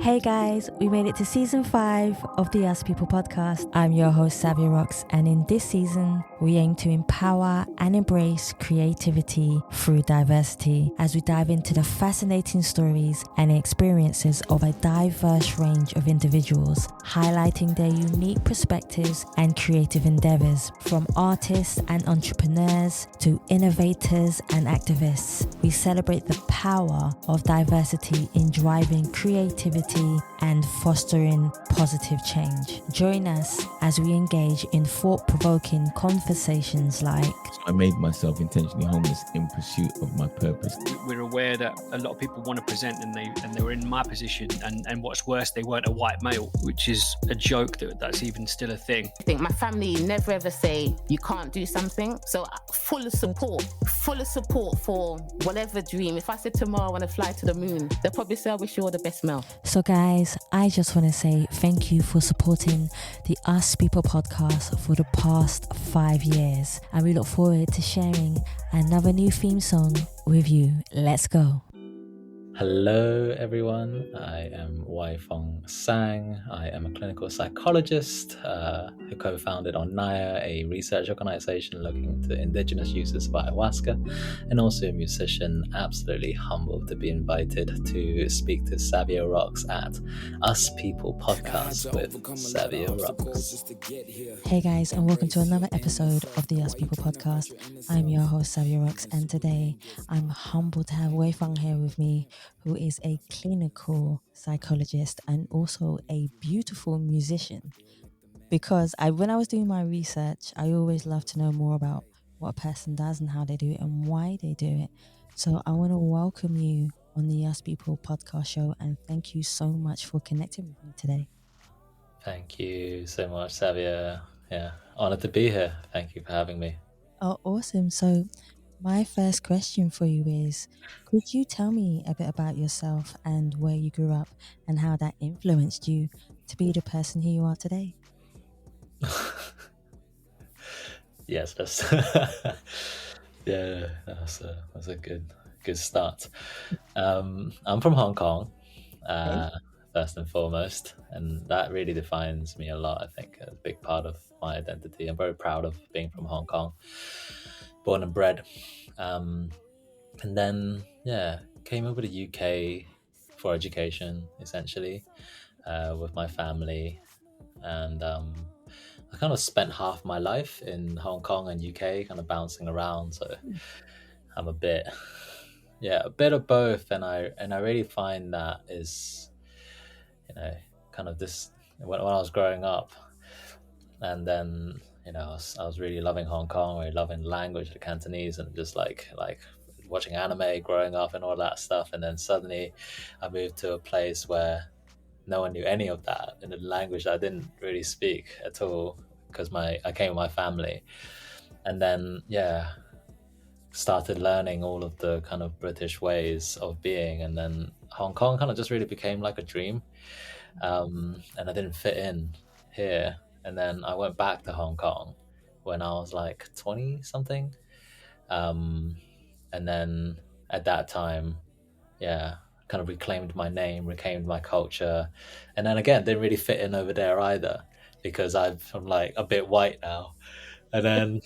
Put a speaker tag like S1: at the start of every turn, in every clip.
S1: Hey guys, we made it to season 5 of the Us People podcast. I'm your host, Savia Rocks, and in this season, we aim to empower and embrace creativity through diversity as we dive into the fascinating stories and experiences of a diverse range of individuals, highlighting their unique perspectives and creative endeavors, from artists and entrepreneurs to innovators and activists. We celebrate the power of diversity in driving creativity and fostering positive change. Join us as we engage in thought-provoking conversations like...
S2: I made myself intentionally homeless in pursuit of my purpose.
S3: We're aware that a lot of people want to present and they were in my position, and what's worse, they weren't a white male, which is a joke that's even still a thing.
S4: I think my family never ever say you can't do something, so full of support for whatever dream. If I said tomorrow I want to fly to the moon, they'll probably say I wish you all the best, Mel.
S1: So guys, I just want to say thank you for supporting the Us People podcast for the past 5 years, and we look forward to sharing another new theme song with you. Let's go.
S5: Hello everyone, I am WaiFung Tsang. I am a clinical psychologist who co-founded Onaya, a research organization looking into Indigenous uses of ayahuasca, and also a musician. Absolutely humbled to be invited to speak to Savia Rocks at Us People podcast with Savia Rocks.
S1: Hey guys, and welcome to another episode of the Us People podcast. I'm your host Savia Rocks, and today I'm humbled to have WaiFung here with me, who is a clinical psychologist and also a beautiful musician. Because when I was doing my research, I always love to know more about what a person does and how they do it and why they do it. So I want to welcome you on the Us People podcast show, and thank you so much for connecting with me today.
S5: Thank you so much, Savia. Yeah, honored to be here. Thank you for having me.
S1: Oh, awesome. So my first question for you is, could you tell me a bit about yourself and where you grew up and how that influenced you to be the person who you are today?
S5: Yes, that's yeah, that's a good start. I'm from Hong Kong, first and foremost, and that really defines me a lot. I think a big part of my identity. I'm very proud of being from Hong Kong, born and bred, and then came over to UK for education, essentially, with my family, and I kind of spent half my life in Hong Kong and UK, kind of bouncing around. So I'm a bit of both, and I really find that is, kind of this when I was growing up, and then I was really loving Hong Kong, really loving the language, the Cantonese, and just like watching anime growing up and all that stuff. And then suddenly I moved to a place where no one knew any of that in a language I didn't really speak at all, because I came with my family, and then started learning all of the kind of British ways of being, and then Hong Kong kind of just really became like a dream, and I didn't fit in here. And then I went back to Hong Kong when I was like 20 something, and then at that time kind of reclaimed my name, reclaimed my culture, and then again didn't really fit in over there either, because I'm like a bit white now. And then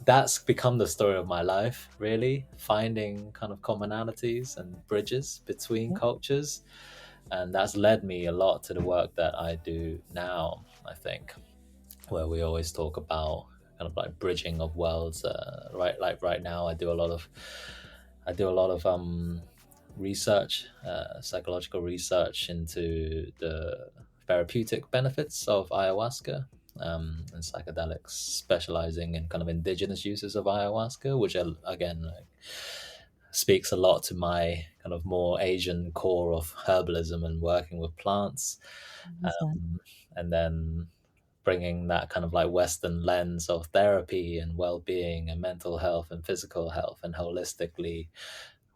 S5: that's become the story of my life, really, finding kind of commonalities and bridges between cultures, and that's led me a lot to the work that I do now, I think, where we always talk about kind of like bridging of worlds. Right now I do a lot of research, psychological research into the therapeutic benefits of ayahuasca, and psychedelics, specializing in kind of indigenous uses of ayahuasca, which again speaks a lot to my kind of more Asian core of herbalism and working with plants, and then bringing that kind of like Western lens of therapy and well-being and mental health and physical health, and holistically,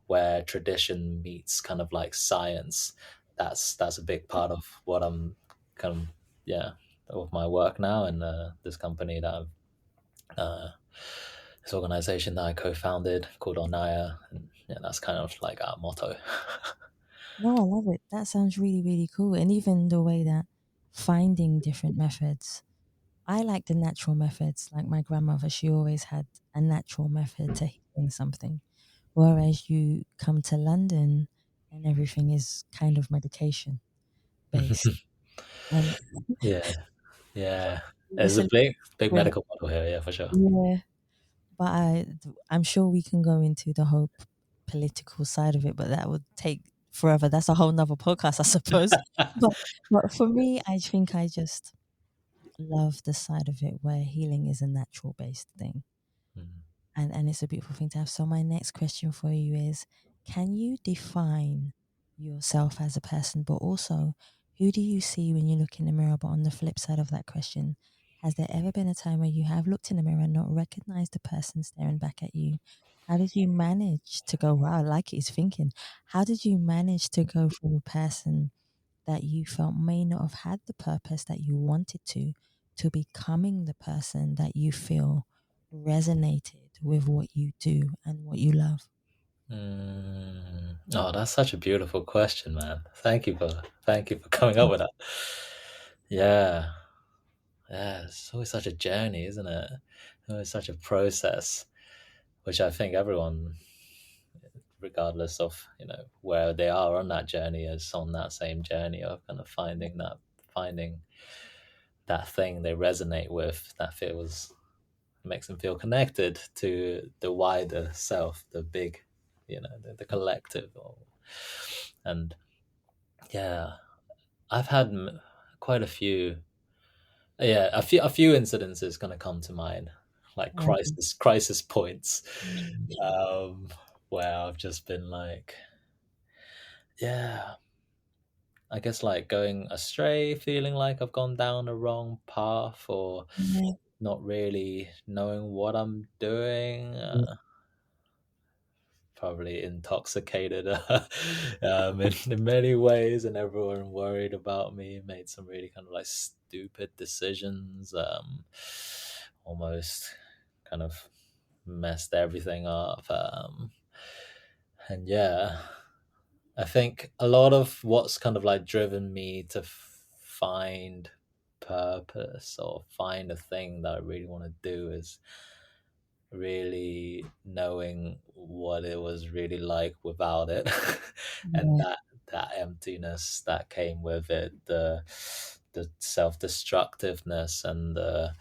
S5: where tradition meets kind of like science. That's a big part of what I'm kind of of my work now, and this company that this organization that I co-founded called Onaya, and that's kind of like our motto.
S1: No, I love it. That sounds really, really cool. And even the way that finding different methods. I like the natural methods. Like my grandmother, she always had a natural method to healing something. Whereas you come to London and everything is kind of medication based. And
S5: Yeah, yeah. There's
S1: it's
S5: a
S1: a
S5: big
S1: different,
S5: medical model here, yeah, for sure.
S1: yeah. But I'm sure we can go into the whole political side of it, but that would take forever. That's a whole nother podcast, I suppose. But but for me, I think I just love the side of it where healing is a natural based thing.
S5: Mm.
S1: And it's a beautiful thing to have. So my next question for you is, can you define yourself as a person, but also who do you see when you look in the mirror? But on the flip side of that question, has there ever been a time where you have looked in the mirror and not recognized the person staring back at you? How did you manage to go, wow, I like he's thinking? How did you manage to go from a person that you felt may not have had the purpose that you wanted to becoming the person that you feel resonated with what you do and what you love?
S5: Oh, that's such a beautiful question, man. Thank you for coming up with that. Yeah, yeah. It's always such a journey, isn't it? Always such a process, which I think everyone, regardless of where they are on that journey, is on that same journey of kind of finding that thing they resonate with that feels makes them feel connected to the wider self, the big, the collective. And yeah, I've had quite a few. Yeah, a few incidences gonna come to mind, like crisis points, um, where I've just been like, yeah, I guess like going astray, feeling like I've gone down the wrong path, or
S1: Yeah.
S5: not really knowing what I'm doing. Probably intoxicated in many ways, and everyone worried about me, made some really kind of like stupid decisions, almost kind of messed everything up. And yeah, I think a lot of what's kind of like driven me to find purpose or find a thing that I really want to do is really knowing what it was really like without it, and
S1: Yeah.
S5: that emptiness that came with it, the self-destructiveness, and the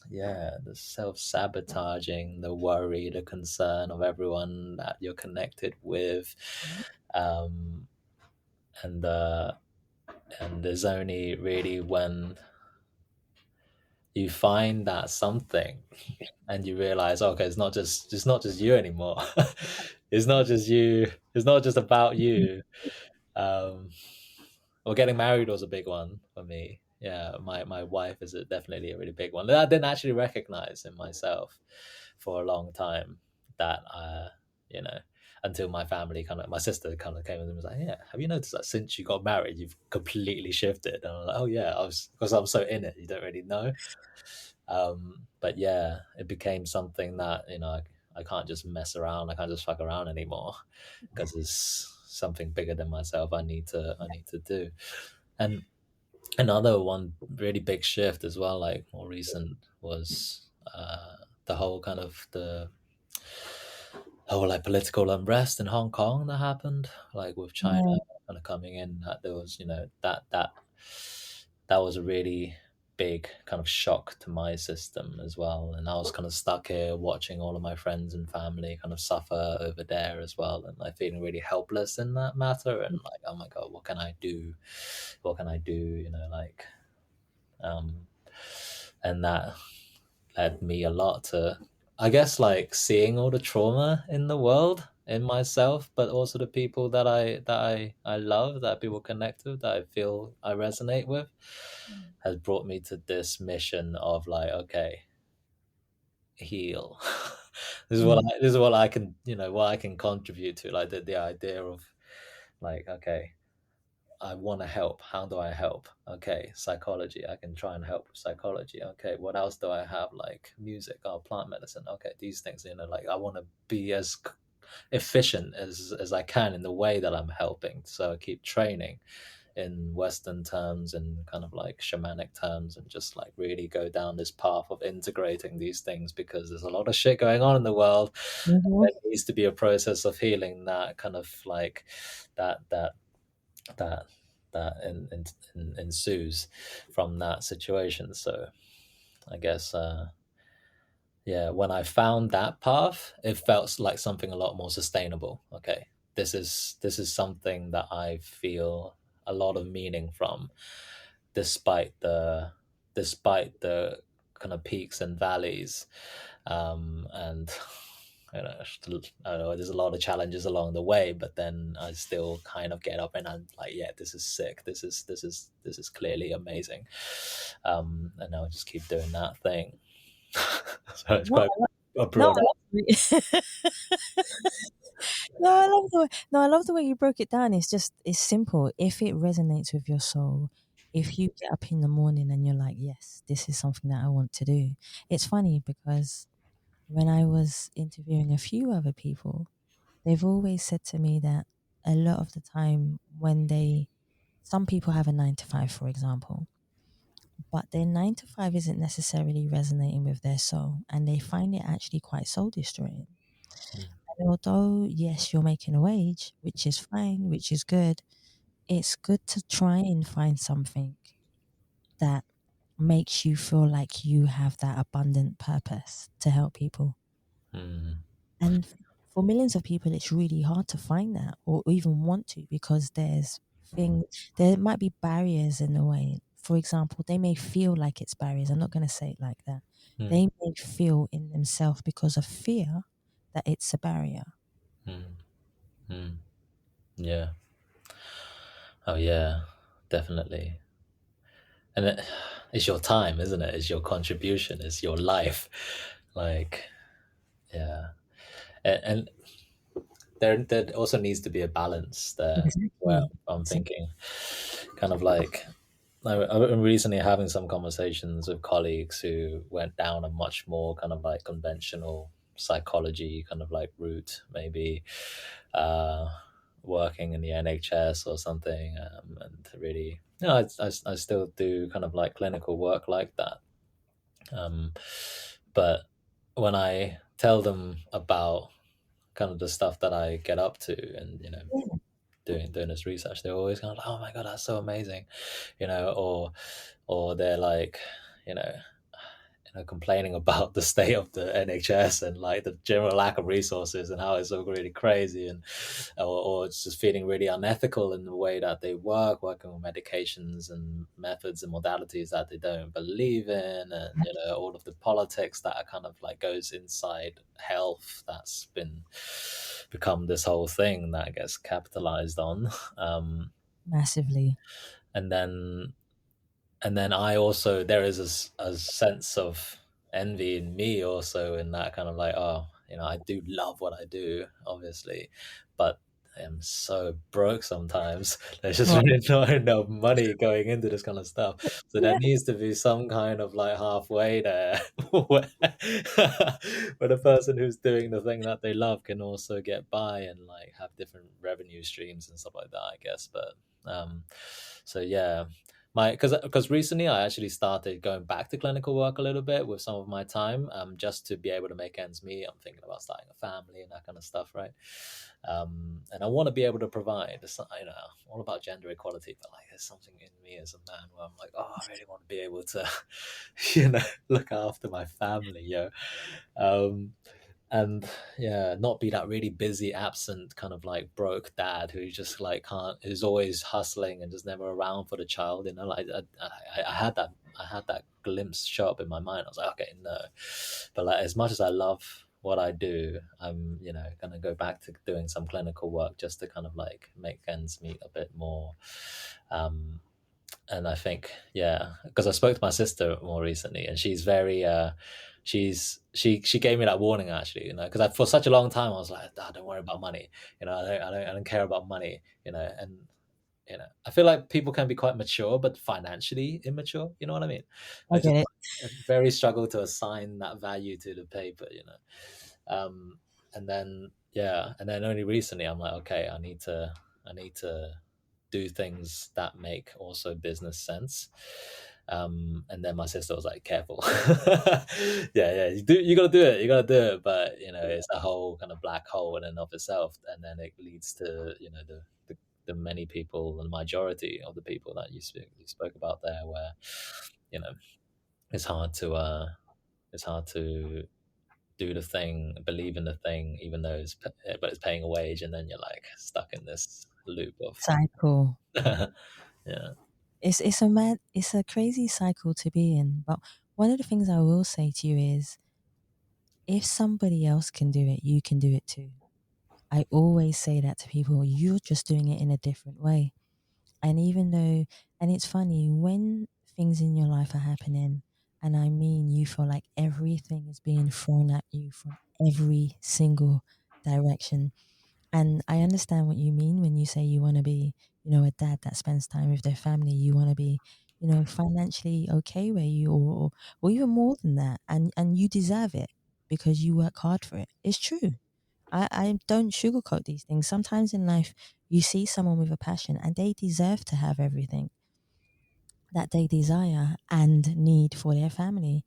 S5: yeah, the self-sabotaging, the worry, the concern of everyone that you're connected with, um and and there's only really when you find that something and you realize, okay, it's not just you anymore. It's not just you. It's not just about you. um well, getting married was a big one for me. Yeah, my wife is definitely a really big one that I didn't actually recognize in myself for a long time, that you know until my sister kind of came in and was like, yeah, have you noticed that since you got married you've completely shifted? And I'm like, oh yeah, because I'm so in it, you don't really know. But yeah, it became something that I can't just mess around. I can't just fuck around anymore, because there's something bigger than myself. I need to do. And another one really big shift as well, like more recent, was the whole kind of the whole like political unrest in Hong Kong that happened, like with China
S1: Yeah.
S5: kind of coming in. That there was, that was a really big kind of shock to my system as well. And I was kind of stuck here watching all of my friends and family kind of suffer over there as well, and like feeling really helpless in that matter, and like, oh my god, what can I do? What can I do? Like, um, and that led me a lot to, I guess, like seeing all the trauma in the world in myself, but also the people that I love, that people connect with, that I feel I resonate with, has brought me to this mission of like, okay, heal. This is what I can, what I can contribute to, like the idea of like, okay, I want to help. How do I help? Okay, psychology. I can try and help with psychology. Okay, what else do I have? Like music or plant medicine. Okay, these things. Like I want to be as efficient as I can in the way that I'm helping. So I keep training in Western terms and kind of like shamanic terms, and just like really go down this path of integrating these things, because there's a lot of shit going on in the world.
S1: Mm-hmm.
S5: There needs to be a process of healing that kind of like that ensues from that situation. So I guess when I found that path, it felt like something a lot more sustainable. Okay, this is something that I feel a lot of meaning from, despite the kind of peaks and valleys, and I don't know, there's a lot of challenges along the way, but then I still kind of get up and I'm like, yeah, this is sick. This is clearly amazing, and I'll just keep doing that thing. So it's quite a broad.
S1: I love the way you broke it down. It's simple. If it resonates with your soul, if you get up in the morning and you're like, yes, this is something that I want to do. It's funny because when I was interviewing a few other people, they've always said to me that a lot of the time some people have a 9 to 5, for example, but their 9 to 5 isn't necessarily resonating with their soul, and they find it actually quite soul destroying. And although, yes, you're making a wage, which is fine, which is good, it's good to try and find something that makes you feel like you have that abundant purpose to help people. And for millions of people, it's really hard to find that or even want to, because there might be barriers in the way. For example, they may feel like it's barriers. I'm not going to say it like that. They may feel in themselves, because of fear, that it's a barrier.
S5: Yeah. Oh yeah, definitely. And it's your time, isn't it? It's your contribution. It's your life. Like, yeah. And there also needs to be a balance there.
S1: Exactly.
S5: Where I'm thinking, kind of like, I'm recently having some conversations with colleagues who went down a much more kind of like conventional psychology kind of like route, maybe working in the NHS or something, and really, I still do kind of like clinical work like that. But when I tell them about kind of the stuff that I get up to, and doing this research, they're always kind of like, oh my god, that's so amazing, or they're like, complaining about the state of the NHS and like the general lack of resources and how it's all really crazy, and or it's just feeling really unethical in the way that they working with medications and methods and modalities that they don't believe in, and all of the politics that are kind of like goes inside health, that's become this whole thing that gets capitalized on
S1: Massively.
S5: and then I also, there is a sense of envy in me also, in that kind of like, I do love what I do, obviously, but I am so broke sometimes. There's just really not enough money going into this kind of stuff. So there needs to be some kind of like halfway there where the person who's doing the thing that they love can also get by and like have different revenue streams and stuff like that, I guess. But so yeah. Because recently I actually started going back to clinical work a little bit with some of my time, just to be able to make ends meet. I'm thinking about starting a family and that kind of stuff, right? And I want to be able to provide. It's, all about gender equality, but like there's something in me as a man where I'm like, I really want to be able to, look after my family, and not be that really busy, absent, kind of like broke dad who just like who's always hustling and just never around for the child. Like I had that glimpse show up in my mind. I was like, okay, no. But like, as much as I love what I do, I'm gonna go back to doing some clinical work just to kind of like make ends meet a bit more. And I think, because I spoke to my sister more recently, and she's very she gave me that warning, actually, because for such a long time I was like, don't worry about money, I don't care about money, and I feel like people can be quite mature but financially immature, you know what I mean? I very struggle to assign that value to the paper, and then only recently I'm like, okay, I need to do things that make also business sense. And then my sister was like, careful. Yeah, you gotta do it, but it's a whole kind of black hole in and of itself, and then it leads to the many people, the majority of the people that you spoke about there, where it's hard to do the thing, believe in the thing, even though it's paying a wage, and then you're like stuck in this loop of
S1: Cycle.
S5: yeah.
S1: It's a crazy cycle to be in. But one of the things I will say to you is, if somebody else can do it, you can do it too. I always say that to people. You're just doing it in a different way. And and it's funny when things in your life are happening, and I mean, you feel like everything is being thrown at you from every single direction. And I understand what you mean when you say you want to be, a dad that spends time with their family. You want to be, financially okay where or even more than that. And you deserve it because you work hard for it. It's true. I don't sugarcoat these things. Sometimes in life, you see someone with a passion and they deserve to have everything that they desire and need for their family.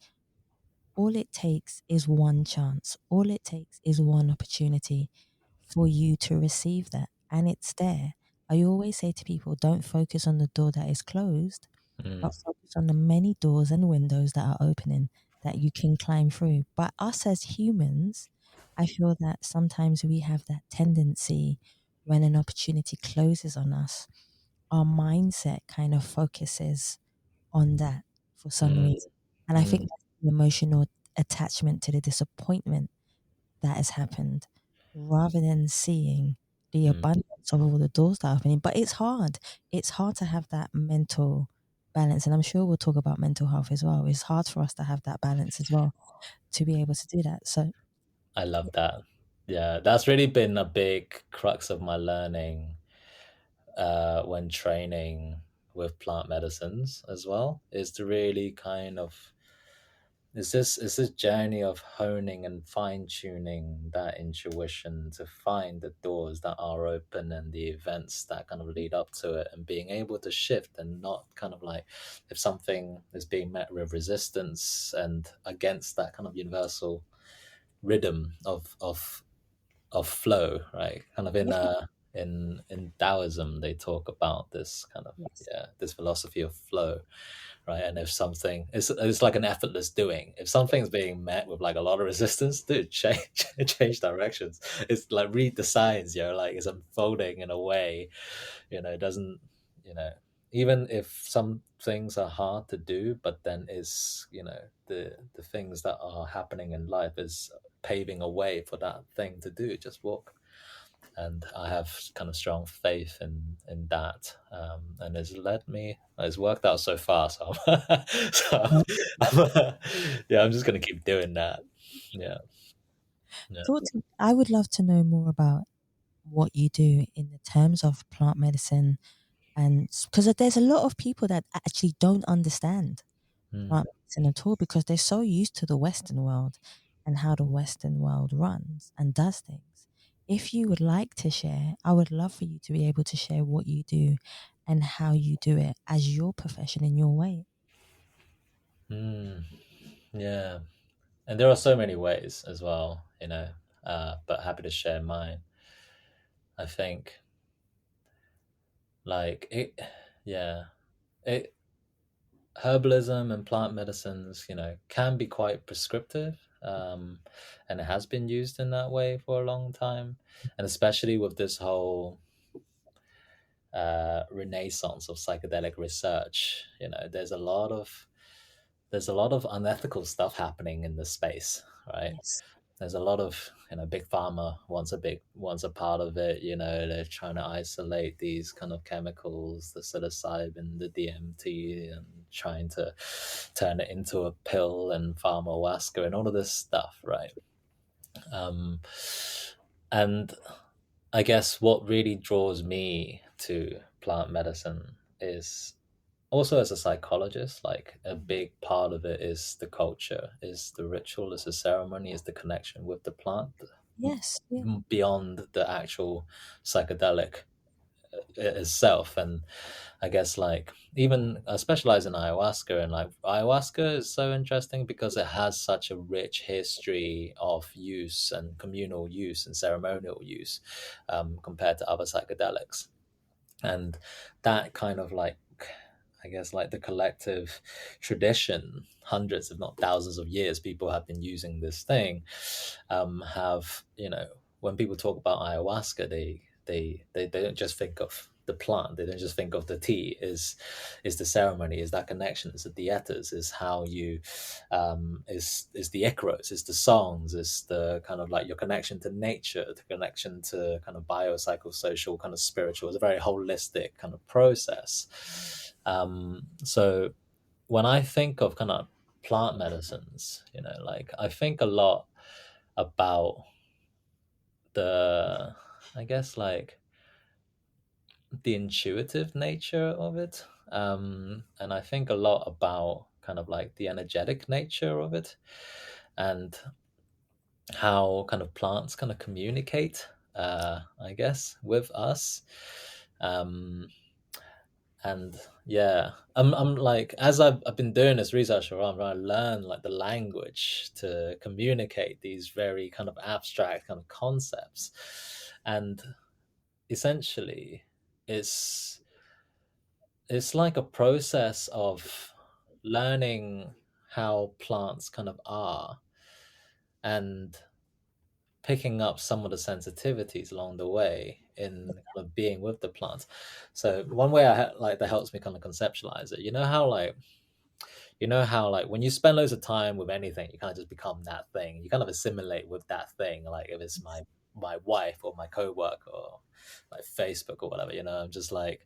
S1: All it takes is one chance. All it takes is one opportunity for you to receive that. And it's there. I always say to people, don't focus on the door that is closed, but focus on the many doors and windows that are opening that you can climb through. But us as humans, I feel that sometimes we have that tendency when an opportunity closes on us, our mindset kind of focuses on that for some
S5: Mm,
S1: reason. And I think
S5: mm,
S1: that's the emotional attachment to the disappointment that has happened rather than seeing the
S5: mm.
S1: abundance of all the doors that are opening. But it's hard. It's hard to have that mental balance. And I'm sure we'll talk about mental health as well. It's hard for us to have that balance as well to be able to do that. So,
S5: I love that. Yeah, that's really been a big crux of my learning when training with plant medicines as well, is to really kind of is this journey of honing and fine-tuning that intuition to find the doors that are open and the events that kind of lead up to it, and being able to shift and not kind of like, if something is being met with resistance and against that kind of universal rhythm of flow, right? Kind of
S1: yeah,
S5: in Taoism, they talk about this kind of
S1: yes.
S5: this philosophy of flow, right? And if something, it's like an effortless doing. If something's being met with like a lot of resistance, dude, change directions. It's like, read the signs, like it's unfolding in a way, it doesn't, you know, even if some things are hard to do, but then is, the things that are happening in life is paving a way for that thing to do. Just walk. And I have kind of strong faith in that, and it's worked out so far. So, I'm just gonna keep doing that. Yeah, yeah.
S1: I would love to know more about what you do in the terms of plant medicine, and because there's a lot of people that actually don't understand
S5: Mm.
S1: plant medicine at all because they're so used to the Western world and how the Western world runs and does things. If you would like to share, I would love for you to be able to share what you do and how you do it as your profession in your way.
S5: Mm. Yeah, and there are so many ways as well, but happy to share mine. I think, like it, yeah, it herbalism and plant medicines, can be quite prescriptive, and it has been used in that way for a long time, and especially with this whole renaissance of psychedelic research. There's a lot of unethical stuff happening in this space, right?
S1: Yes.
S5: There's a lot of big pharma wants a part of it. They're trying to isolate these kind of chemicals, the psilocybin, the DMT, and trying to turn it into a pill and ayahuasca and all of this stuff, right? And I guess what really draws me to plant medicine is, also as a psychologist, like a big part of it is the culture, is the ritual, is the ceremony, is the connection with the plant,
S1: Yes. Yeah.
S5: beyond the actual psychedelic itself. And I guess like even I specialize in ayahuasca, and like ayahuasca is so interesting because it has such a rich history of use and communal use and ceremonial use, compared to other psychedelics. And that kind of like, I guess like the collective tradition, hundreds if not thousands of years people have been using this thing, have, when people talk about ayahuasca, they don't just think of the plant, they don't just think of the tea, is the ceremony, is that connection, is the dietas, is how you, is the icaros, is the songs, is the kind of like your connection to nature, the connection to kind of biopsychosocial kind of spiritual. It's a very holistic kind of process. So when I think of kind of plant medicines, like I think a lot about the, I guess like the intuitive nature of it. And I think a lot about kind of like the energetic nature of it, and how kind of plants kind of communicate, I guess, with us. And yeah, I'm like, as I've been doing this research around, I'm trying to learn like the language to communicate these very kind of abstract kind of concepts. And essentially it's it's like a process of learning how plants kind of are, and picking up some of the sensitivities along the way in kind of being with the plants. So one way like that helps me kind of conceptualize it, you know how when you spend loads of time with anything, you kind of just become that thing, you kind of assimilate with that thing. Like if it's my wife or my co-worker or like Facebook or whatever, I'm just like,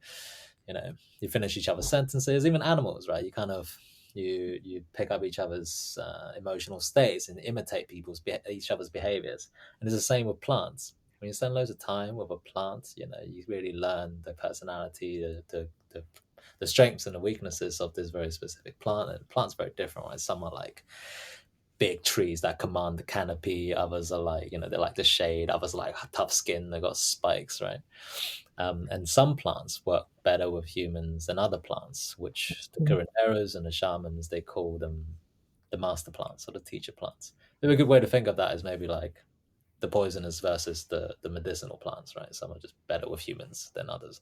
S5: you finish each other's sentences. Even animals, right? You kind of you pick up each other's emotional states and imitate each other's behaviors. And it's the same with plants. When you spend loads of time with a plant, you really learn the personality, the strengths and the weaknesses of this very specific plant. And plants are very different, right? Some are like big trees that command the canopy. Others are like, they like the shade. Others are like tough skin. They got spikes, right? And some plants work better with humans than other plants, which the curanderos and the shamans, they call them the master plants or the teacher plants. Maybe a good way to think of that is maybe like the poisonous versus the medicinal plants, right? Some are just better with humans than others.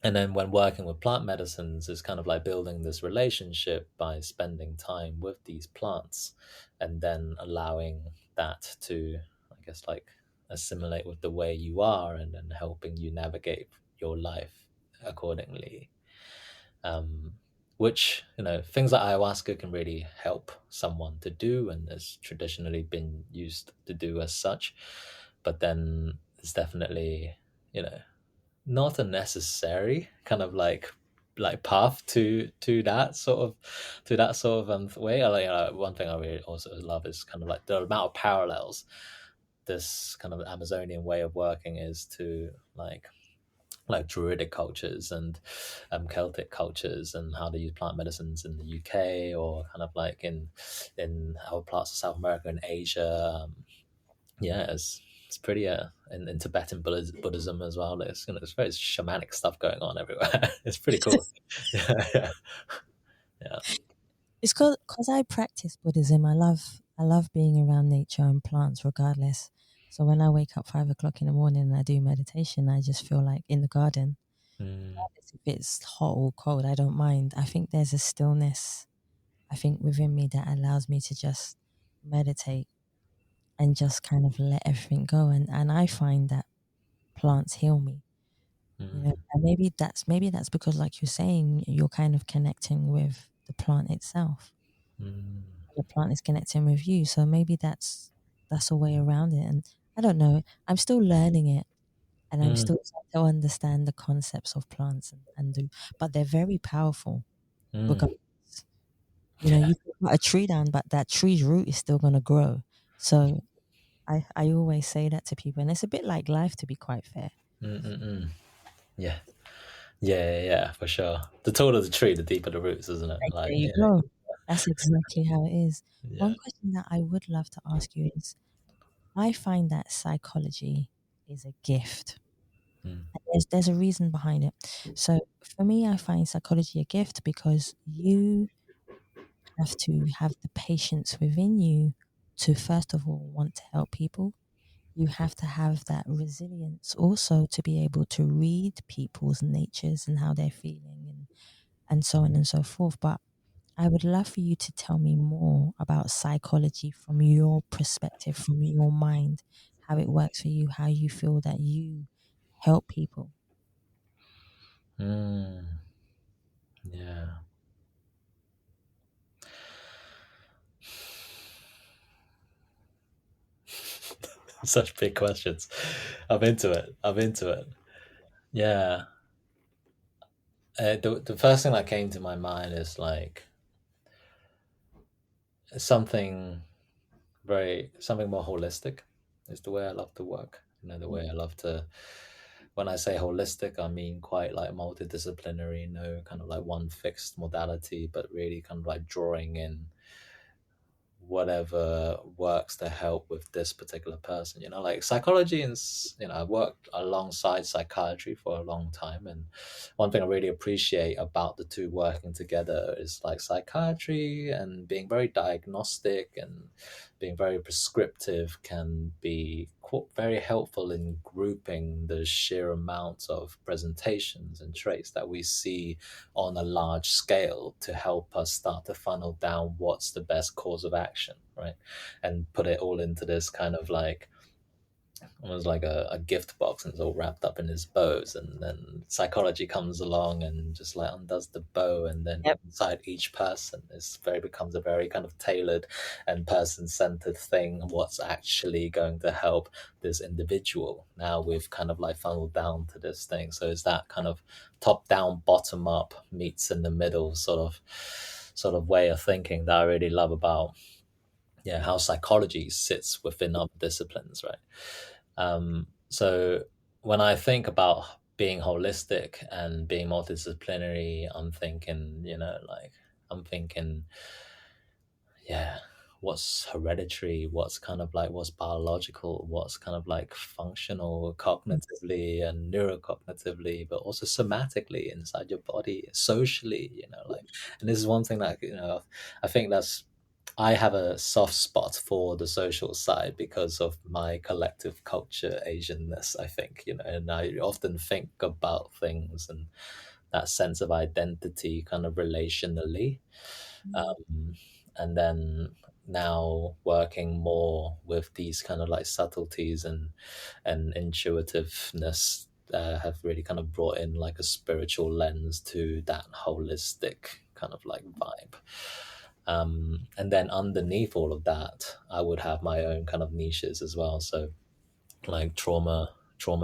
S5: And then when working with plant medicines, is kind of like building this relationship by spending time with these plants, and then allowing that to, I guess, like assimilate with the way you are, and then helping you navigate your life accordingly. Which, things like ayahuasca can really help someone to do, and has traditionally been used to do as such. But then it's definitely, not a necessary kind of like path to that sort of way. One thing I really also love is kind of like the amount of parallels this kind of Amazonian way of working is to like Druidic cultures and Celtic cultures, and how they use plant medicines in the UK, or kind of like in our parts of South America and Asia. It's pretty in Tibetan Buddhism as well. There's very shamanic stuff going on everywhere. It's pretty cool. yeah.
S1: It's because I practice Buddhism. I love being around nature and plants regardless. So when I wake up 5 o'clock in the morning and I do meditation, I just feel like in the garden. Regardless if it's hot or cold, I don't mind. I think there's a stillness, I think, within me that allows me to just meditate and just kind of let everything go. And I find that plants heal me. And maybe that's because, like you're saying, you're kind of connecting with the plant itself. The plant is connecting with you, so maybe that's a way around it. And I don't know, I'm still learning it, and I'm still trying to understand the concepts of plants but they're very powerful. Regardless, you can put a tree down, but that tree's root is still going to grow. So I always say that to people, and it's a bit like life, to be quite fair.
S5: Yeah, for sure. The taller the tree, the deeper the roots, isn't it?
S1: There you go. That's exactly how it is. One question that I would love to ask you is, I find that psychology is a gift.
S5: Mm.
S1: There's a reason behind it. So for me, I find psychology a gift because you have to have the patience within you to first of all want to help people. You have to have that resilience also to be able to read people's natures and how they're feeling and so on and so forth. But I would love for you to tell me more about psychology from your perspective, from your mind, how it works for you, how you feel that you help people.
S5: Mm. Yeah. Such big questions. I'm into it. Yeah. The first thing that came to my mind is like something something more holistic is the way I love to work. The way I love to, when I say holistic, I mean quite like multidisciplinary, no kind of like one fixed modality, but really kind of like drawing in whatever works to help with this particular person. Like psychology is, I worked alongside psychiatry for a long time, and one thing I really appreciate about the two working together is like psychiatry and being very diagnostic and being very prescriptive can be very helpful in grouping the sheer amounts of presentations and traits that we see on a large scale to help us start to funnel down what's the best course of action, right? And put it all into this kind of like almost like a gift box, and it's all wrapped up in his bows, and then psychology comes along and just like undoes the bow, and then
S1: Yep.
S5: inside each person becomes a very kind of tailored and person-centered thing, what's actually going to help this individual. Now we've kind of like funneled down to this thing, so it's that kind of top down, bottom up meets in the middle sort of way of thinking that I really love about how psychology sits within other disciplines, right? So when I think about being holistic and being multidisciplinary, I'm thinking, yeah, what's hereditary, what's biological, what's kind of like functional cognitively and neurocognitively, but also somatically inside your body, socially, and this is one thing that, I think I have a soft spot for the social side because of my collective culture Asianness, I think, and I often think about things and that sense of identity kind of relationally. And then now working more with these kind of like subtleties and intuitiveness have really kind of brought in like a spiritual lens to that holistic kind of like vibe. And then underneath all of that, I would have my own kind of niches as well. So like trauma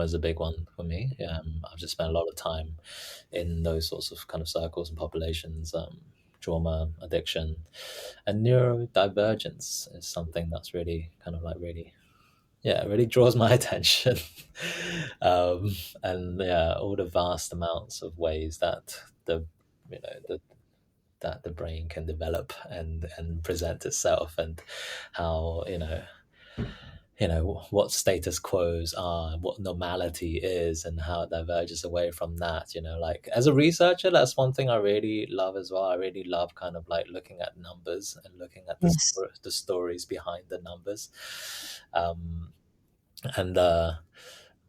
S5: is a big one for me. I've just spent a lot of time in those sorts of kind of circles and populations. Trauma, addiction, and neurodivergence is something that's really kind of like really draws my attention. And all the vast amounts of ways that the you know the that the brain can develop and present itself, and how what status quos are, what normality is, and how it diverges away from that. Like as a researcher, that's one thing I really love as well. I really love kind of like looking at numbers and looking at
S1: Yes.
S5: the stories behind the numbers. And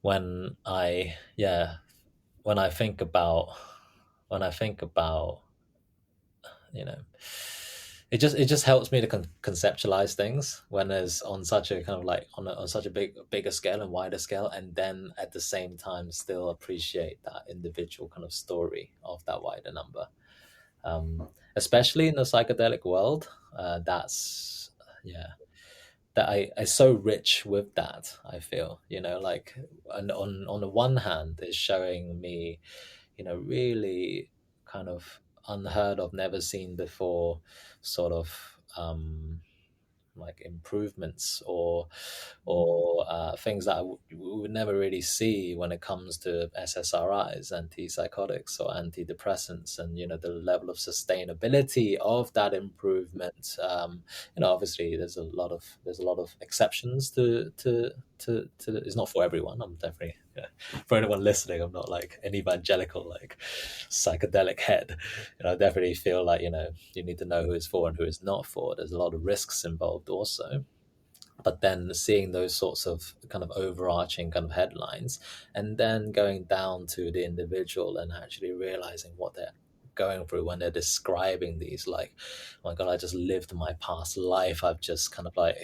S5: when I when I think about you know it just helps me to conceptualize things when there's on such a kind of like on such a bigger scale and wider scale, and then at the same time still appreciate that individual kind of story of that wider number. Especially in the psychedelic world, that's that I so rich with that. I feel, like, and on the one hand is showing me, really kind of unheard of, never seen before sort of like improvements or things that we would never really see when it comes to SSRIs, antipsychotics or antidepressants, and the level of sustainability of that improvement. Obviously there's a lot of exceptions to it's not for everyone. I'm definitely for anyone listening, I'm not like an evangelical like psychedelic head. I definitely feel like you need to know who it's for and who it's not for. There's a lot of risks involved also. But then seeing those sorts of kind of overarching kind of headlines, and then going down to the individual and actually realizing what they're going through when they're describing these, like, oh my God, I just lived my past life. I've just kind of like,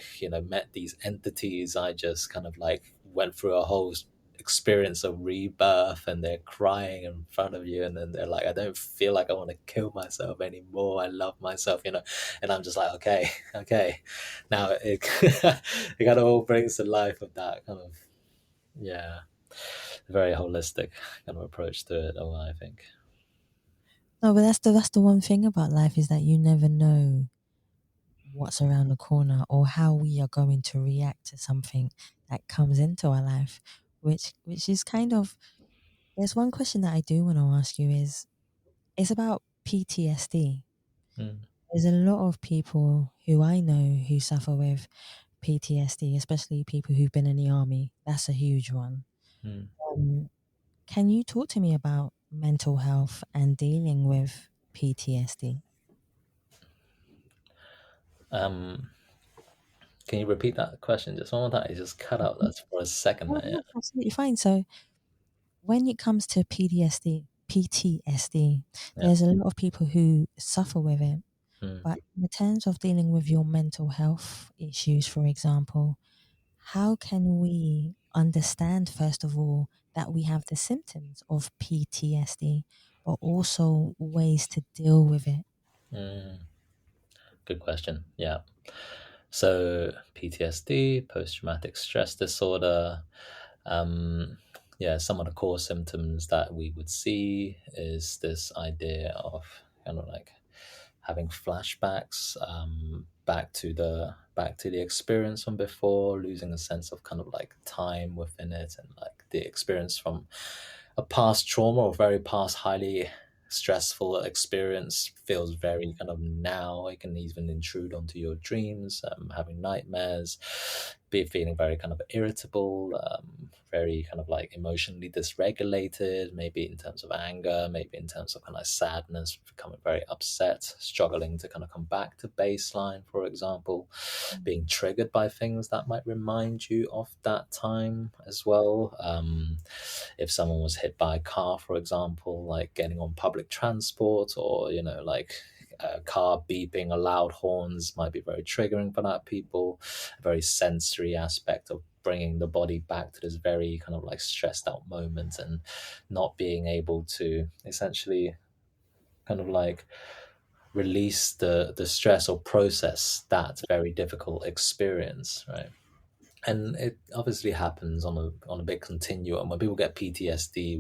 S5: met these entities. I just kind of like went through a whole experience of rebirth, and they're crying in front of you, and then they're like, I don't feel like I want to kill myself anymore. I love myself, and I'm just like, okay. Now it kind of all brings to life of that kind of very holistic kind of approach to it all, I think.
S1: No, but that's the one thing about life, is that you never know what's around the corner or how we are going to react to something that comes into our life, which is kind of, there's one question that I do want to ask you, is it's about PTSD. There's a lot of people who I know who suffer with PTSD, especially people who've been in the army. That's a huge one. Can you talk to me about mental health and dealing with PTSD?
S5: Can you repeat that question just one more time? It just cut out that for a second there.
S1: Yeah. Absolutely fine. So when it comes to PTSD, there's a lot of people who suffer with it. But in terms of dealing with your mental health issues, for example, how can we understand, first of all, that we have the symptoms of PTSD, but also ways to deal with it?
S5: Good question. Yeah. So PTSD, post-traumatic stress disorder. Some of the core symptoms that we would see is this idea of kind of like having flashbacks back to the experience from before, losing a sense of kind of like time within it, and like the experience from a past trauma or very past highly stressful experience feels very kind of now. It can even intrude onto your dreams, having nightmares, be feeling very kind of irritable, very kind of like emotionally dysregulated, maybe in terms of anger, maybe in terms of kind of sadness, becoming very upset, struggling to kind of come back to baseline, for example, being triggered by things that might remind you of that time as well. If someone was hit by a car, for example, like getting on public transport, or like a car beeping, or loud horns might be very triggering for that people. A very sensory aspect of bringing the body back to this very kind of like stressed out moment, and not being able to essentially kind of like release the stress or process that very difficult experience, right? And it obviously happens on a big continuum. When people get PTSD,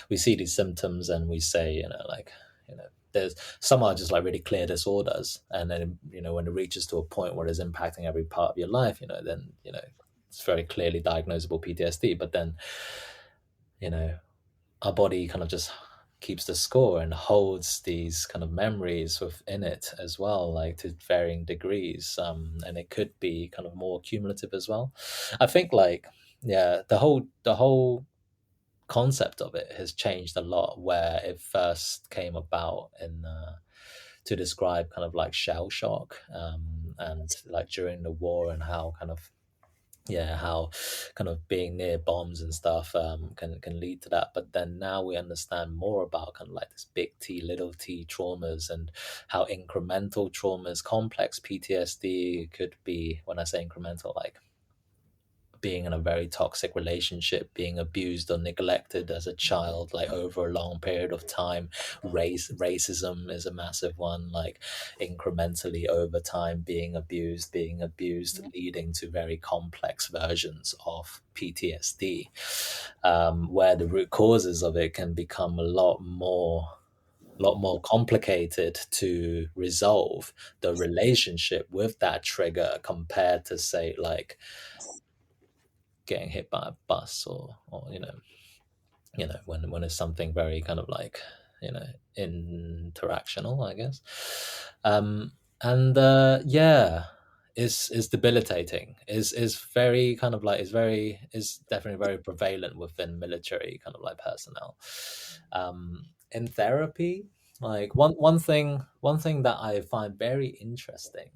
S5: we see these symptoms and we say, there's some are just like really clear disorders, and then when it reaches to a point where it's impacting every part of your life, then it's very clearly diagnosable PTSD. But then our body kind of just keeps the score and holds these kind of memories within it as well, like to varying degrees, and it could be kind of more cumulative as well. I think the whole concept of it has changed a lot, where it first came about in to describe kind of like shell shock, and like during the war, and how kind of being near bombs and stuff can lead to that. But then now we understand more about kind of like this big T, little t traumas, and how incremental traumas, complex PTSD could be. When I say incremental, like being in a very toxic relationship, being abused or neglected as a child, like over a long period of time. Racism is a massive one, like incrementally over time being abused, leading to very complex versions of PTSD, where the root causes of it can become a lot more a lot more complicated to resolve the relationship with that trigger compared to, say, like getting hit by a bus, or when it's something very kind of like, interactional, I guess. And yeah, is debilitating, is very kind of like, is definitely very prevalent within military kind of like personnel. In therapy, like one thing that I find very interesting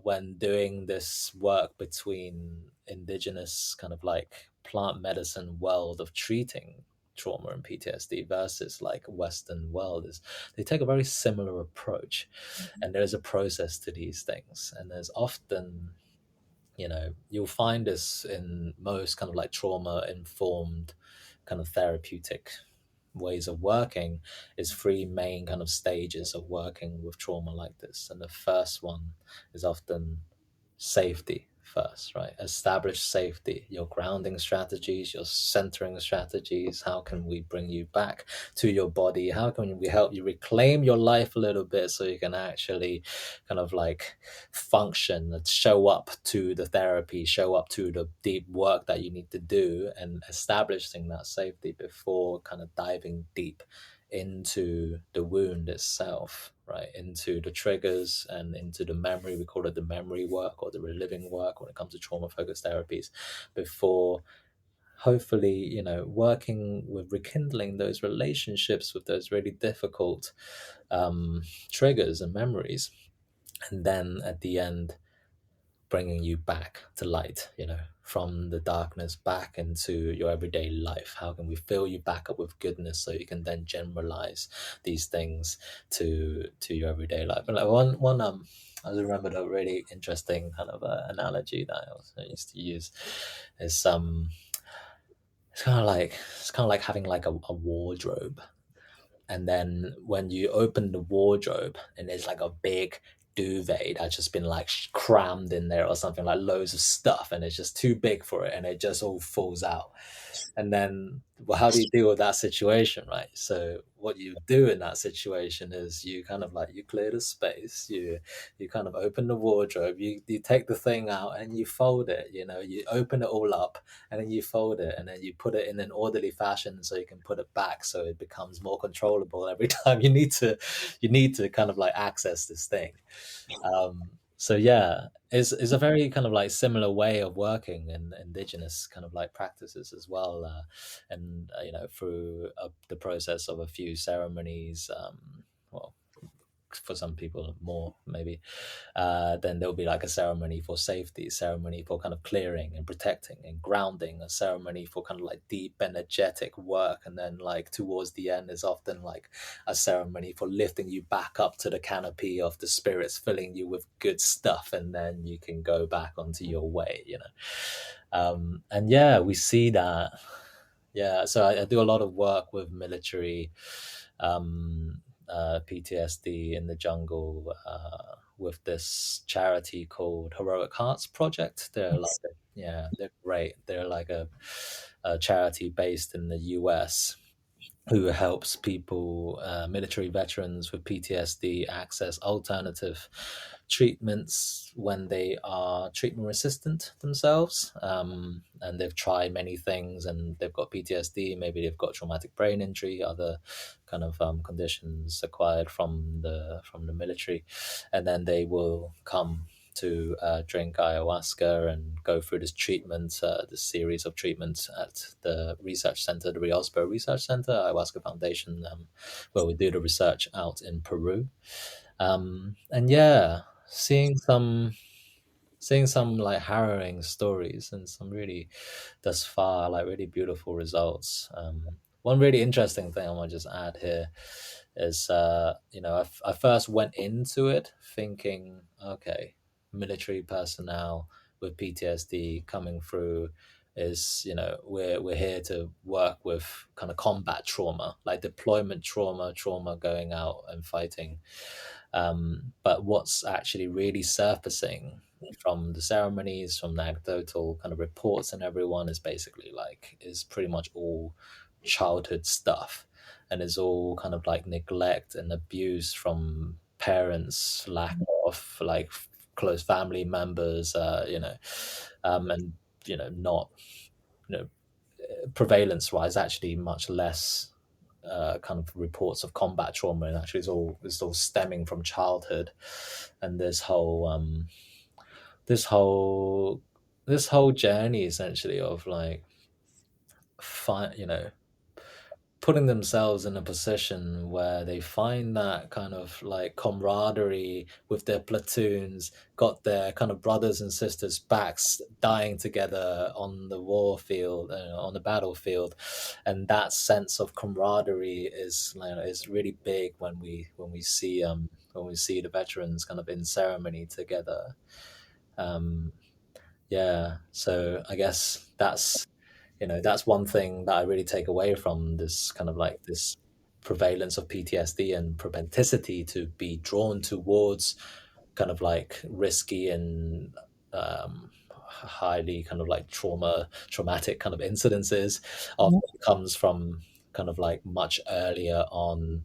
S5: when doing this work between indigenous kind of like plant medicine world of treating trauma and PTSD versus like Western world, is they take a very similar approach, and there's a process to these things, and there's often, you'll find this in most kind of like trauma informed kind of therapeutic ways of working, is three main kind of stages of working with trauma like this. And the first one is often safety first, right? Establish safety, your grounding strategies, your centering strategies. How can we bring you back to your body? How can we help you reclaim your life a little bit so you can actually kind of like function and show up to the therapy, show up to the deep work that you need to do, and establishing that safety before kind of diving deep into the wound itself, right? Into the triggers and into the memory. We call it the memory work or the reliving work when it comes to trauma focused therapies, before hopefully, working with rekindling those relationships with those really difficult triggers and memories. And then at the end, bringing you back to light, from the darkness back into your everyday life. How can we fill you back up with goodness so you can then generalize these things to your everyday life? And like one I remember a really interesting kind of analogy that I used to use is it's kind of like having like a wardrobe. And then when you open the wardrobe and there's like a big duvet that's just been like crammed in there or something, like loads of stuff, and it's just too big for it and it just all falls out. And then, well, how do you deal with that situation, right? So what you do in that situation is you kind of like, you clear the space, you kind of open the wardrobe, you take the thing out and you fold it, you open it all up and then you fold it and then you put it in an orderly fashion so you can put it back so it becomes more controllable every time you need to kind of like access this thing. So yeah, is a very kind of like similar way of working in indigenous kind of like practices as well, and through the process of a few ceremonies, well, for some people more maybe, then there'll be like a ceremony for safety, ceremony for kind of clearing and protecting and grounding, a ceremony for kind of like deep energetic work, and then like towards the end is often like a ceremony for lifting you back up to the canopy of the spirits, filling you with good stuff, and then you can go back onto your way, and yeah, we see that. Yeah, so I do a lot of work with military PTSD in the jungle, with this charity called Heroic Hearts Project. They're great. They're like a charity based in the US who helps people, military veterans with PTSD, access alternative treatments when they are treatment resistant themselves. And they've tried many things and they've got PTSD, maybe they've got traumatic brain injury, other kind of conditions acquired from the military. And then they will come to drink ayahuasca and go through this treatment, this series of treatments at the research center, the Riospo Research Center, Ayahuasca Foundation, where we do the research out in Peru. And yeah, seeing some like harrowing stories and some really, thus far, like really beautiful results. One really interesting thing I want to just add here is, I first went into it thinking, okay, military personnel with PTSD coming through is, we're here to work with kind of combat trauma, like deployment trauma going out and fighting. But what's actually really surfacing from the ceremonies, from the anecdotal kind of reports and everyone, is basically like, is pretty much all childhood stuff. and it's all kind of like neglect and abuse from parents, lack of like close family members, and not prevalence wise, actually much less kind of reports of combat trauma, and actually it's all stemming from childhood, and this whole journey essentially of like putting themselves in a position where they find that kind of like camaraderie with their platoons, got their kind of brothers and sisters backs dying together on the war field, on the battlefield, and that sense of camaraderie is really big when we see the veterans kind of in ceremony together. So I guess that's one thing that I really take away from this kind of like this prevalence of PTSD and propensity to be drawn towards kind of like risky and highly kind of like traumatic kind of incidences often comes from kind of like much earlier on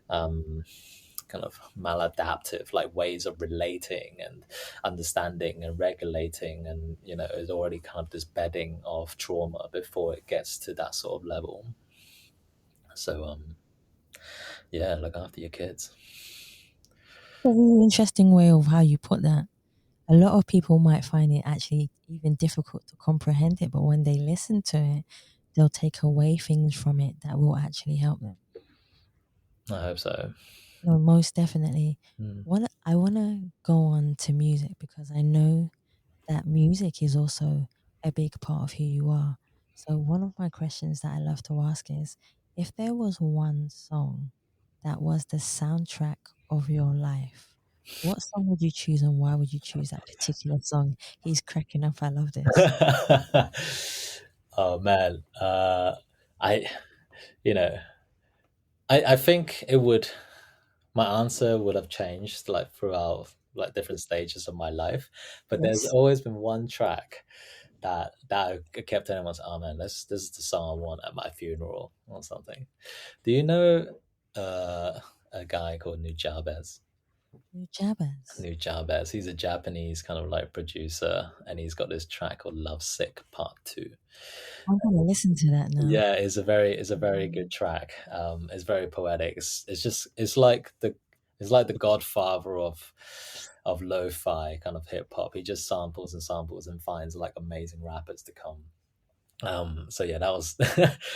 S5: kind of maladaptive like ways of relating and understanding and regulating, and is already kind of this bedding of trauma before it gets to that sort of level. So look after your kids.
S1: A really interesting way of how you put that. A lot of people might find it actually even difficult to comprehend it, but when they listen to it, they'll take away things from it that will actually help them.
S5: I hope so.
S1: No, most definitely. I want to go on to music because I know that music is also a big part of who you are. So one of my questions that I love to ask is, if there was one song that was the soundtrack of your life, what song would you choose and why would you choose that particular song? He's cracking up. I love this.
S5: Oh man, I think it would. My answer would have changed like throughout like different stages of my life, but there's
S1: Yes.
S5: always been one track that I kept telling myself, "Oh man, this is the song I want at my funeral or something." Do you know a guy called Nujabes?
S1: Nujabes.
S5: Nujabes. He's a Japanese kind of like producer, and he's got this track called "Lovesick Part 2."
S1: I'm gonna listen to that now.
S5: Yeah, it's a very good track. It's very poetic. It's like the godfather of lo-fi kind of hip hop. He just samples and samples and finds like amazing rappers to come. So yeah, that was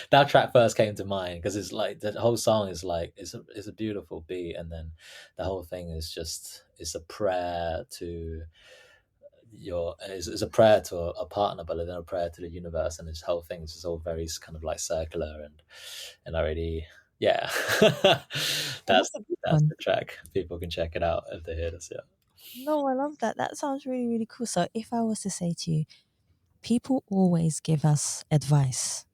S5: that track first came to mind because it's like the whole song is like it's a beautiful beat, and then the whole thing is just it's a prayer to it's a prayer to a partner, but then a prayer to the universe, and this whole thing is just all very kind of like circular, and I really that's the track. People can check it out if they hear this.
S1: No, I love that. That sounds really, really cool. So if I was to say to you, people always give us advice,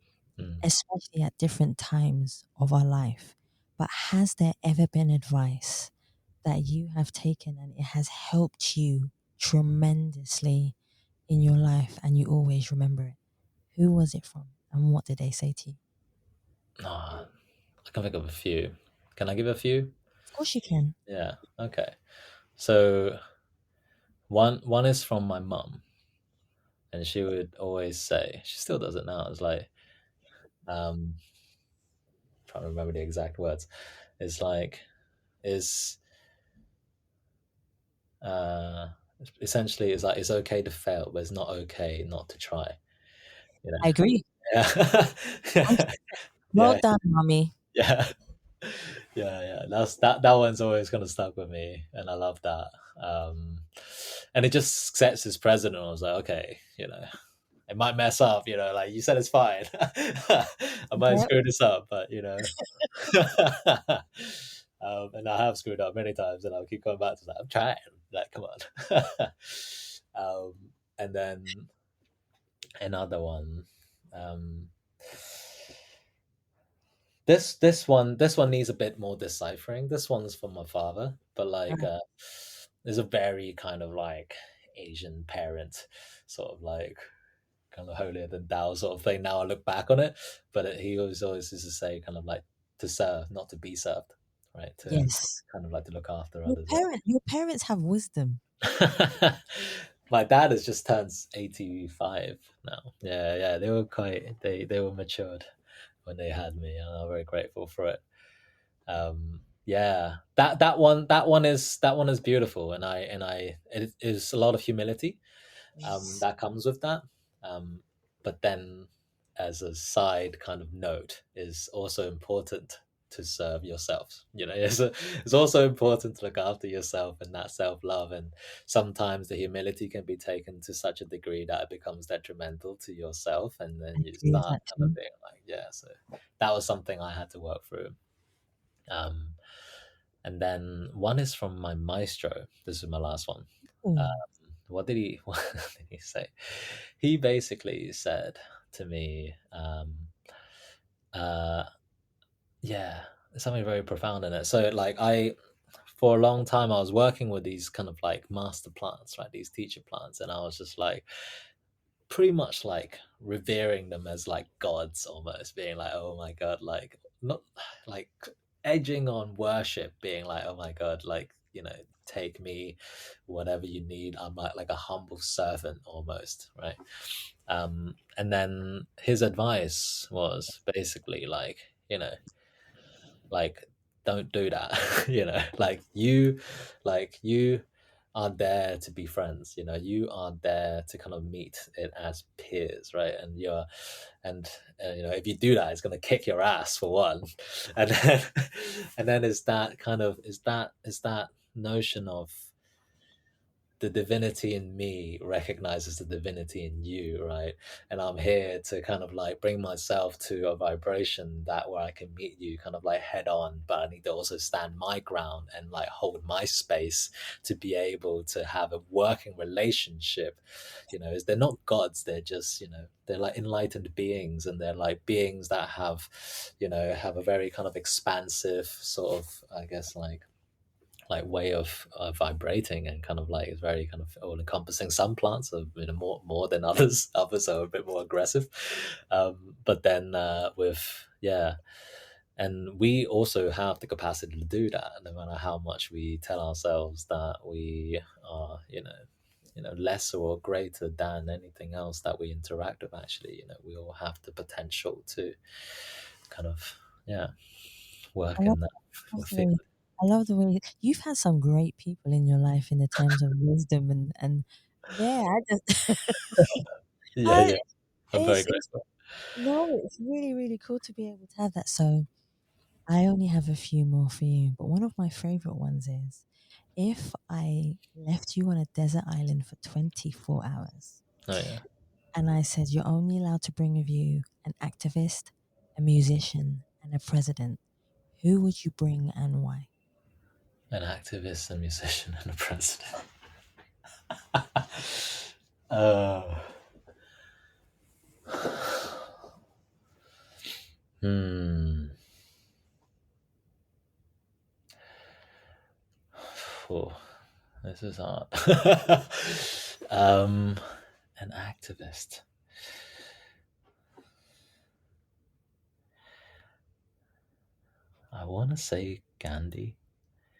S1: especially at different times of our life. But has there ever been advice that you have taken and it has helped you tremendously in your life and you always remember it? Who was it from and what did they say to you?
S5: I can think of a few. Can I give a few?
S1: Of course you can.
S5: Yeah. Okay. So one is from my mum, and she would always say, she still does it now. It's like, trying to remember the exact words. It's like, essentially it's like it's okay to fail, but it's not okay not to try.
S1: I agree.
S5: Yeah.
S1: Well done, mommy.
S5: Yeah. That one's always kind of stuck with me, and I love that. And it just sets this precedent. I was like, okay, it might mess up, like you said, it's fine. I might screw this up, but and I have screwed up many times, and I'll keep going back to that. I'm trying, like, come on. And then another one. This one needs a bit more deciphering. This one's from my father, but like there's a very kind of like Asian parent, sort of like kind of holier than thou sort of thing. Now I look back on it, but he always used to say kind of like to serve, not to be served, right? To
S1: Yes.
S5: kind of like to look after
S1: Your
S5: others.
S1: your parents have wisdom.
S5: My dad has just turned 85 now. Yeah, they were they were matured when they had me, and I'm very grateful for it. Yeah, that one is beautiful, and it is a lot of humility that comes with that. But then, as a side kind of note, is also important to serve yourself. It's also important to look after yourself and that self-love. And sometimes the humility can be taken to such a degree that it becomes detrimental to yourself, and then
S1: I
S5: you
S1: agree with
S5: start
S1: that
S5: kind of
S1: too.
S5: being like, yeah. So that was something I had to work through. And then one is from my maestro. This is my last one. What did he say? He basically said to me, yeah, something very profound in it. So like for a long time I was working with these kind of like master plants, right? These teacher plants, and I was just like pretty much like revering them as like gods, almost being like, oh my god, like not like edging on worship, being like, oh my god, like, take me, whatever you need. I'm like a humble servant almost, right? And then his advice was basically like, like, don't do that. You are there to be friends. You are there to kind of meet it as peers, right? And if you do that, it's going to kick your ass for one. And then and then is that notion of the divinity in me recognizes the divinity in you, right? And I'm here to kind of like bring myself to a vibration that where I can meet you kind of like head on, but I need to also stand my ground and like hold my space to be able to have a working relationship. Is they're not gods, they're just, they're like enlightened beings, and they're like beings that have a very kind of expansive sort of, I guess, like way of vibrating, and kind of like it's very kind of all encompassing. Some plants are more than others. Others are a bit more aggressive, but then and we also have the capacity to do that, no matter how much we tell ourselves that we are lesser or greater than anything else that we interact with. Actually, we all have the potential to kind of work in that field.
S1: I love the way you've had some great people in your life in the times of wisdom, and yeah, I just
S5: Yeah, I'm very
S1: it's
S5: grateful.
S1: no, it's really really cool to be able to have that. So I only have a few more for you, but one of my favorite ones is if I left you on a desert island for 24 hours,
S5: Oh yeah.
S1: and I said you're only allowed to bring with you an activist, a musician, and a president, who would you bring and why?
S5: An activist, a musician, and a president. Oh, this is hard. An activist. I want to say Gandhi.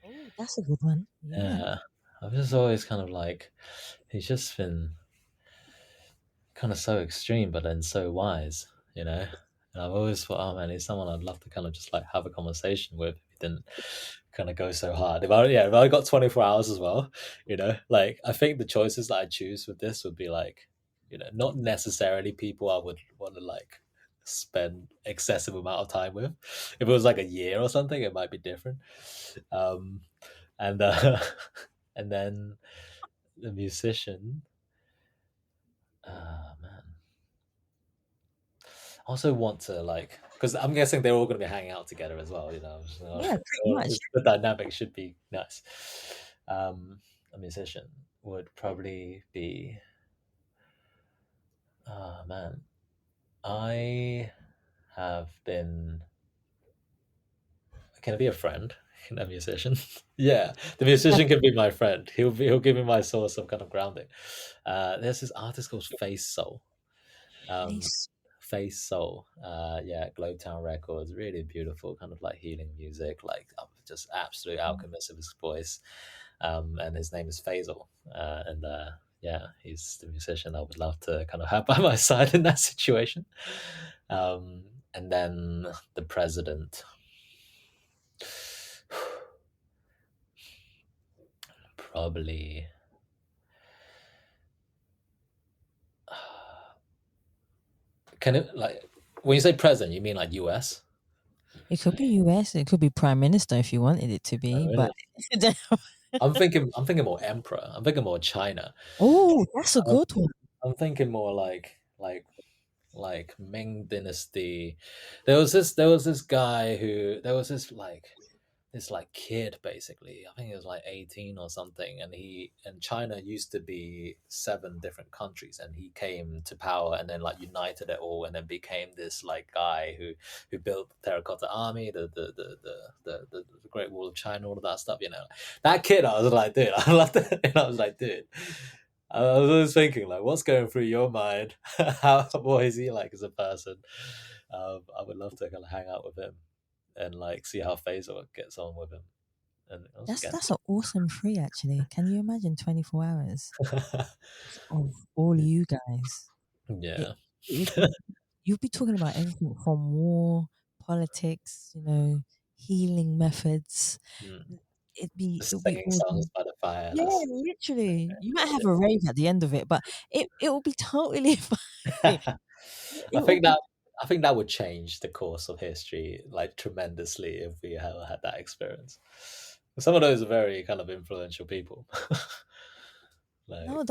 S1: Oh, that's a good one.
S5: Yeah. I've just always kind of like, he's just been kind of so extreme, but then so wise, And I've always thought, oh man, he's someone I'd love to kind of just like have a conversation with if he didn't kind of go so hard. If I got 24 hours as well, like I think the choices that I choose with this would be like, not necessarily people I would want to like spend excessive amount of time with. If it was like a year or something, it might be different. And and then the musician, man. I also want to like, because I'm guessing they're all going to be hanging out together as well.
S1: Yeah, pretty much.
S5: The dynamic should be nice. A musician would probably be. Man, I have been. Can I be a friend? A musician? Yeah, the musician can be my friend. He'll give me my source of kind of grounding. There's this artist called Face Soul. Face Soul. Glowtown Records, really beautiful, kind of like healing music, like just absolute alchemist of his voice. And his name is Faisal. He's the musician I would love to kind of have by my side in that situation. And then the president. Probably. Can it, like, when you say president, you mean like US?
S1: It could be US. It could be prime minister if you wanted it to be. But
S5: I'm thinking more emperor. I'm thinking more China.
S1: oh, that's a good one.
S5: I'm thinking more like Ming Dynasty. There was this guy who, there was this kid, basically. I think he was like 18 or something, and China used to be 7 different countries, and he came to power and then like united it all, and then became this like guy who built the Terracotta Army, the Great Wall of China, all of that stuff. That kid, I was like, dude, I loved it. And I was like, dude, I was always thinking, like, what's going through your mind? What is he like as a person? I would love to kind of hang out with him and like see how Faisal gets on with him. And
S1: that's an awesome free, actually. Can you imagine 24 hours of all you guys?
S5: Yeah.
S1: You'll be talking about everything from war, politics, healing methods. It'd be
S5: singing songs by the fire.
S1: Yeah, literally. You might have a rave at the end of it, but it will be totally fine.
S5: I think that would change the course of history like tremendously if we ever had that experience. Some of those are very kind of influential people.
S1: No,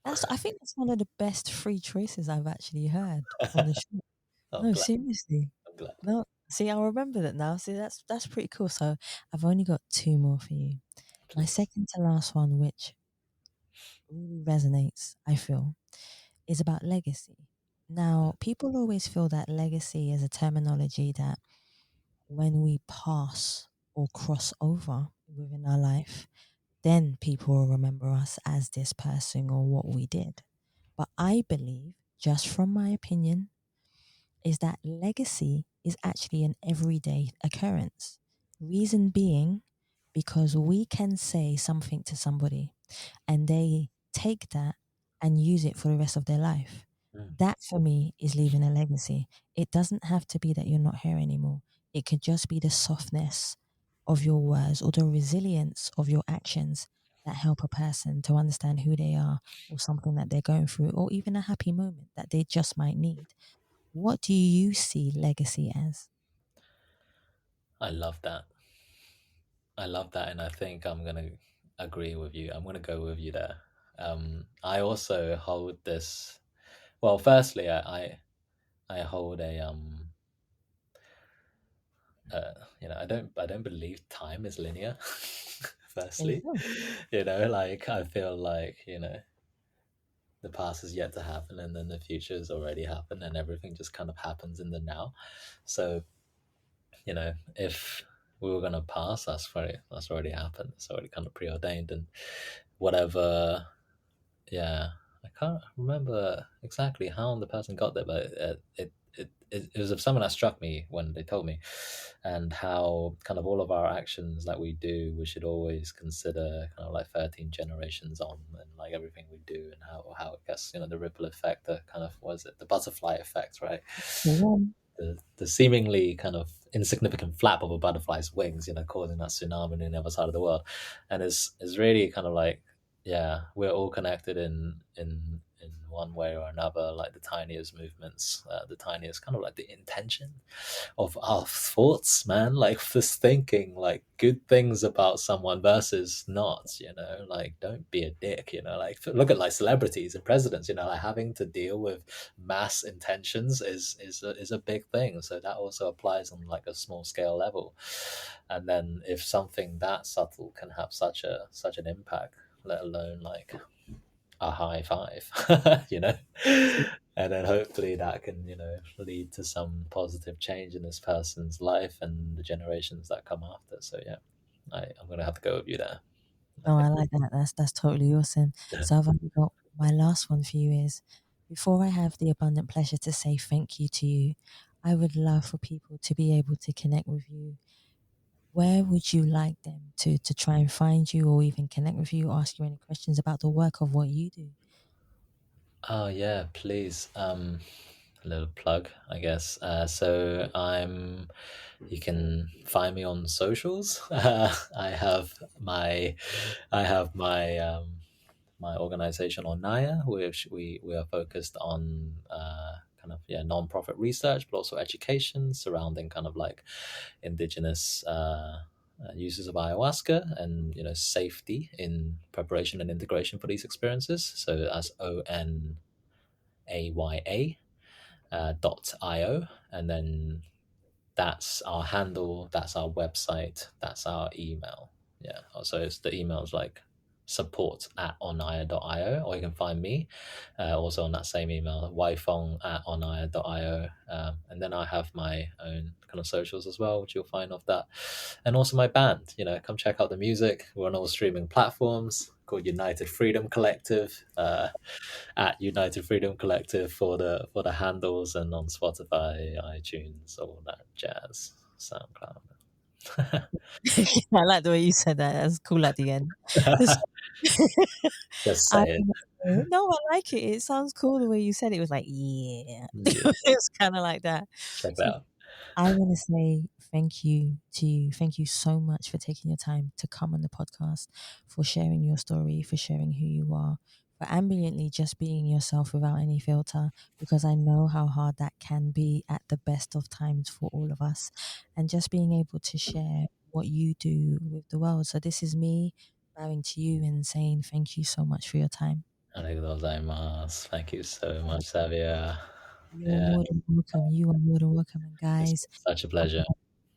S1: I think that's one of the best free choices I've actually heard on the show. No, seriously.
S5: I'm glad.
S1: No, see, I'll remember that now. See, that's pretty cool. So I've only got 2 more for you. Please. My second to last one, which really resonates, I feel, is about legacy. Now, people always feel that legacy is a terminology that when we pass or cross over within our life, then people will remember us as this person or what we did. But I believe, just from my opinion, is that legacy is actually an everyday occurrence. Reason being, because we can say something to somebody and they take that and use it for the rest of their life. That for me is leaving a legacy. It doesn't have to be that you're not here anymore. It could just be the softness of your words or the resilience of your actions that help a person to understand who they are or something that they're going through, or even a happy moment that they just might need. What do you see legacy as?
S5: I love that. And I think I'm going to agree with you. I'm going to go with you there. I also hold this. Well, firstly, I hold a I don't believe time is linear. Firstly, like I feel like the past is yet to happen, and then the future has already happened, and everything just kind of happens in the now. So, if we were gonna pass, that's already happened. It's already kind of preordained, and whatever. Yeah, I can't remember exactly how the person got there, but it was something that struck me when they told me, and how kind of all of our actions that we do, we should always consider kind of like 13 generations on, and like everything we do, and how it gets, the ripple effect, the kind of, what is it, the butterfly effect, right? The seemingly kind of insignificant flap of a butterfly's wings, causing that tsunami on the other side of the world. And it's really kind of like, yeah, we're all connected in one way or another, like the tiniest movements, the tiniest kind of like the intention of our thoughts, man, like just thinking like good things about someone versus not, like don't be a dick, like look at like celebrities and presidents, like having to deal with mass intentions is a big thing. So that also applies on like a small scale level. And then if something that subtle can have such an impact, let alone like a high five, and then hopefully that can, lead to some positive change in this person's life and the generations that come after. So yeah, I'm going to have to go with you there.
S1: I like that. That's totally awesome. So I've only got my last one for you is, before I have the abundant pleasure to say thank you to you, I would love for people to be able to connect with you. Where would you like them to try and find you, or even connect with you, ask you any questions about the work of what you do?
S5: Oh yeah, please. A little plug, I guess. So you can find me on socials. I have my my organization on Naya, which we are focused on kind of non-profit research, but also education surrounding kind of like Indigenous uses of ayahuasca and safety in preparation and integration for these experiences. So that's ONAYA.io, and then that's our handle, that's our website, that's our email. Yeah, so it's the email is like support@onaya.io, or you can find me also on that same email, WaiFung@onaya.io. And then I have my own kind of socials as well, which you'll find off that, and also my band. Come check out the music. We're on all streaming platforms, called United Freedom Collective, at United Freedom Collective for the handles, and on Spotify, iTunes, all that jazz, SoundCloud.
S1: I like the way you said that. That's cool at the end.
S5: Just say it.
S1: No, I like it. It sounds cool the way you said it. It was like, yeah. It's kind of like that.
S5: Check that out.
S1: I want to say thank you to you. Thank you so much for taking your time to come on the podcast, for sharing your story, for sharing who you are, for ambiently just being yourself without any filter, because I know how hard that can be at the best of times for all of us, and just being able to share what you do with the world. So this is me bowing to you and saying thank you so much for your time.
S5: Thank you so much, Savia.
S1: You're more than welcome. You are more than welcome. And guys,
S5: It's such a pleasure.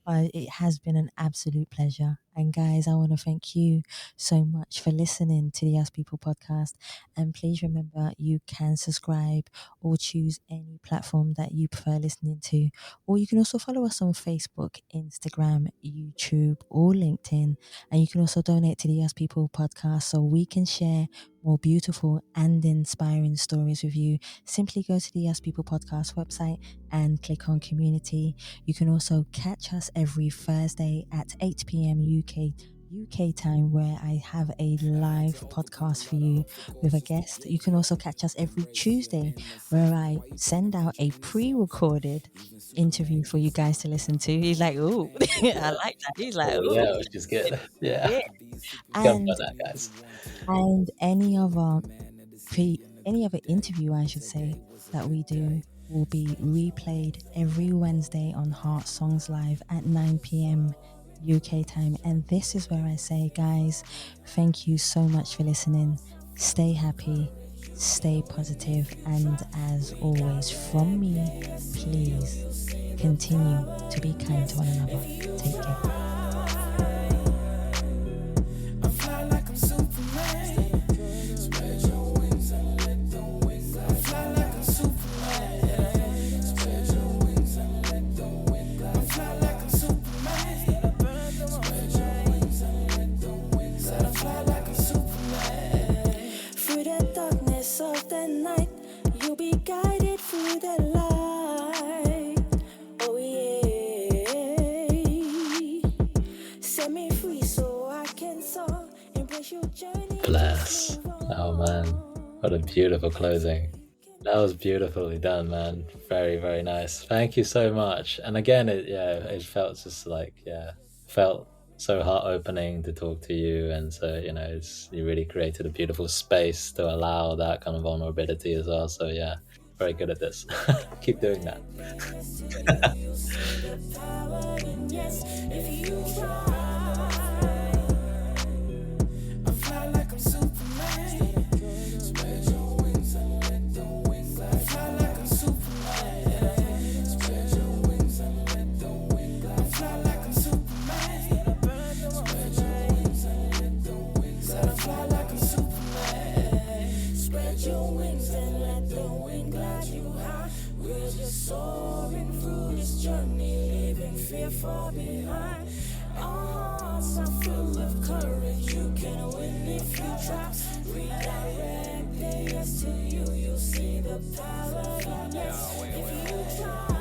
S1: it has been an absolute pleasure. And guys, I want to thank you so much for listening to the As People podcast. And please remember, you can subscribe or choose any platform that you prefer listening to. Or you can also follow us on Facebook, Instagram, YouTube, or LinkedIn. And you can also donate to the As People podcast so we can share more beautiful and inspiring stories with you. Simply go to the As People podcast website and click on community. You can also catch us every Thursday at 8 p.m. UK time, where I have a live podcast for you with a guest. You can also catch us every Tuesday, where I send out a pre-recorded interview for you guys to listen to. He's like, "Ooh, I like that." He's like, "Ooh,
S5: yeah, which is good." Yeah.
S1: And
S5: that, guys.
S1: And any other interview, I should say, that we do will be replayed every Wednesday on Heart Songs Live at 9 p.m. UK time. And this is where I say, guys, thank you so much for listening. Stay happy, stay positive, and as always, from me, please continue to be kind to one another. Take care.
S5: Bless. Oh man, what a beautiful closing. That was beautifully done, man. Very, very nice. Thank you so much. And again, it felt just like, felt so heart-opening to talk to you. And so, you really created a beautiful space to allow that kind of vulnerability as well. So yeah, very good at this. Keep doing that.
S6: Soaring through this journey, leaving fear far behind. Our hearts are filled with courage. You can win if you try. Redirect the yes to you. You'll see the paradise. If you try